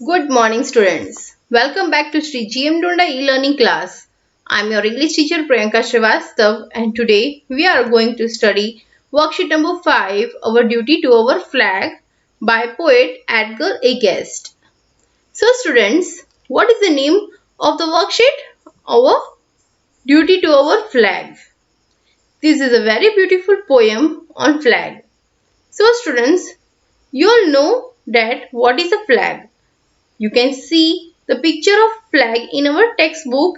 Good morning, students. Welcome back to Sri GM Donda e-learning class. I'm your English teacher Priyanka Srivastav, and today we are going to study worksheet number 5, Our Duty to Our Flag, by poet Edgar A. Guest. So students, what is the name of the worksheet? Our Duty to Our Flag. This is a very beautiful poem on flag. So students, you all know that what is a flag. You can see the picture of flag in our textbook.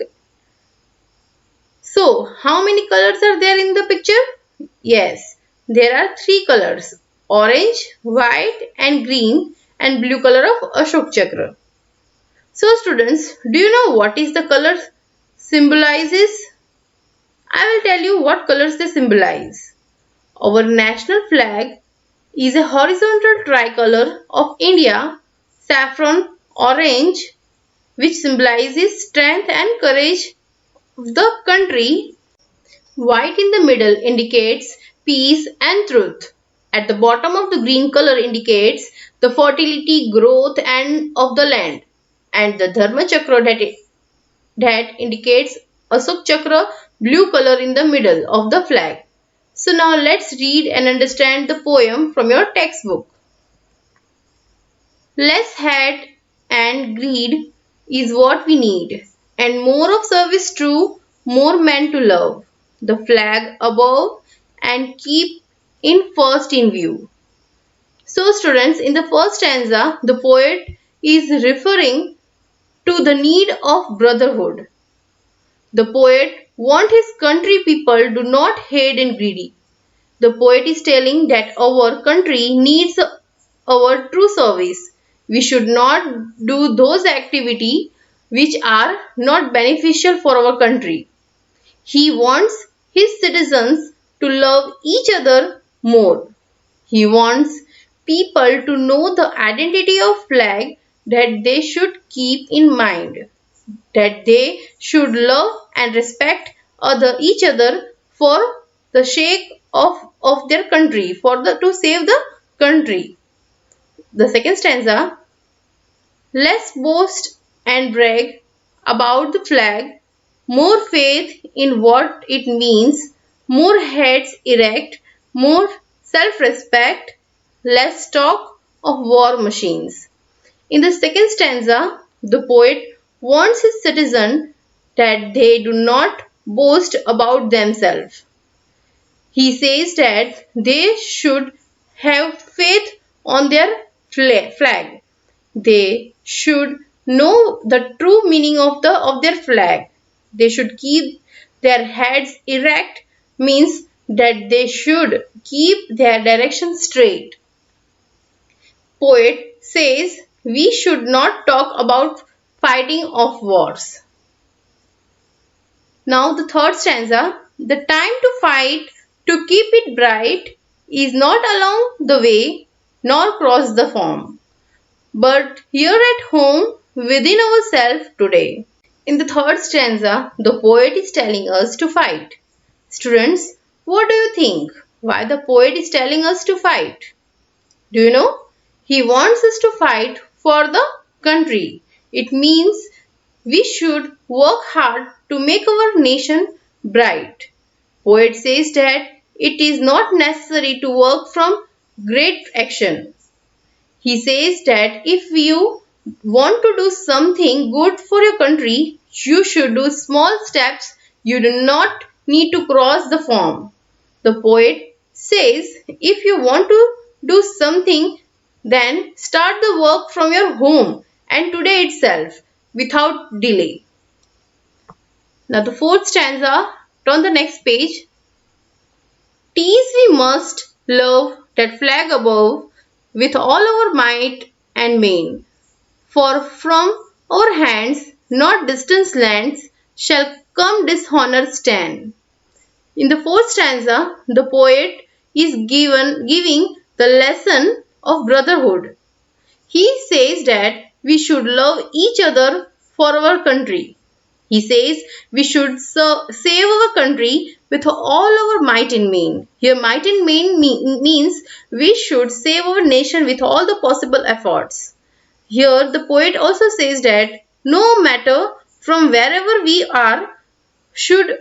So, how many colors are there in the picture? Yes, there are three colors: orange, white and green, and blue color of Ashok Chakra. So students, do you know what is the color symbolizes? I will tell you what colors they symbolize. Our national flag is a horizontal tricolor of India, saffron, orange, which symbolizes strength and courage of the country. White in the middle indicates peace and truth. At the bottom of the green color indicates the fertility, growth and of the land. And the Dharma Chakra that indicates Ashok Chakra, blue color in the middle of the flag. So now let's read and understand the poem from your textbook. Less hate and greed is what we need, and more of service true, more men to love. The flag above and keep in first in view. So students, in the first stanza, the poet is referring to the need of brotherhood. The poet wants his country people do not hate and greedy. The poet is telling that our country needs our true service. We should not do those activities which are not beneficial for our country. He wants his citizens to love each other more. He wants people to know the identity of flag that they should keep in mind, that they should love and respect each other for the sake of their country, to save the country. The second stanza, less boast and brag about the flag, more faith in what it means, more heads erect, more self-respect, less talk of war machines. In the second stanza, the poet warns his citizens that they do not boast about themselves. He says that they should have faith on their flag. They should know the true meaning of their flag. They should keep their heads erect, means that they should keep their direction straight. Poet says we should not talk about fighting of wars. Now the third stanza, the time to fight to keep it bright is not along the way nor cross the form, but here at home within ourselves today. In the third stanza, the poet is telling us to fight. Students, what do you think? Why the poet is telling us to fight? Do you know? He wants us to fight for the country. It means we should work hard to make our nation bright. Poet says that it is not necessary to work from great action. He says that if you want to do something good for your country, you should do small steps. You do not need to cross the form. The poet says if you want to do something, then start the work from your home and today itself without delay. Now the fourth stanza on the next page. Tease we must love that flag above with all our might and main. For from our hands, not distant lands, shall come dishonor stand. In the fourth stanza, the poet is giving the lesson of brotherhood. He says that we should love each other for our country. He says we should save our country with all our might and main. Here might and main means we should save our nation with all the possible efforts. Here the poet also says that no matter from wherever we are should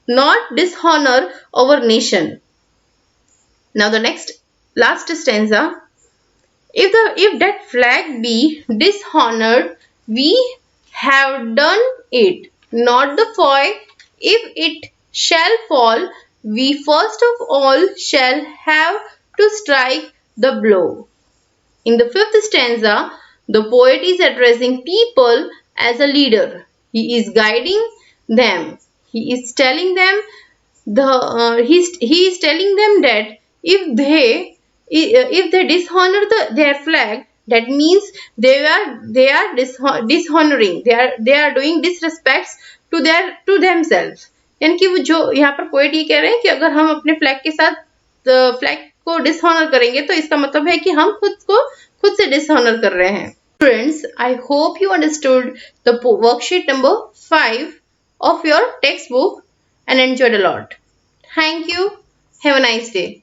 not dishonor our nation. Now the last stanza. If that flag be dishonored, we have done it, not the foe. If it shall fall, we first of all shall have to strike the blow. In the fifth stanza, the poet is addressing people as a leader. He is guiding them. He is telling them he is telling them that if they dishonor their flag, that means they are dishonoring, they are doing disrespects to themselves. यानी कि वो जो यहाँ पर poet ये कह रहे हैं कि अगर हम अपने फ्लैग के साथ फ्लैग को डिसऑनर करेंगे तो इसका मतलब है कि हम खुद से डिसऑनर कर रहे हैं. Friends, I hope you understood the worksheet number 5 of your textbook and enjoyed a lot. Thank you. Have a nice day.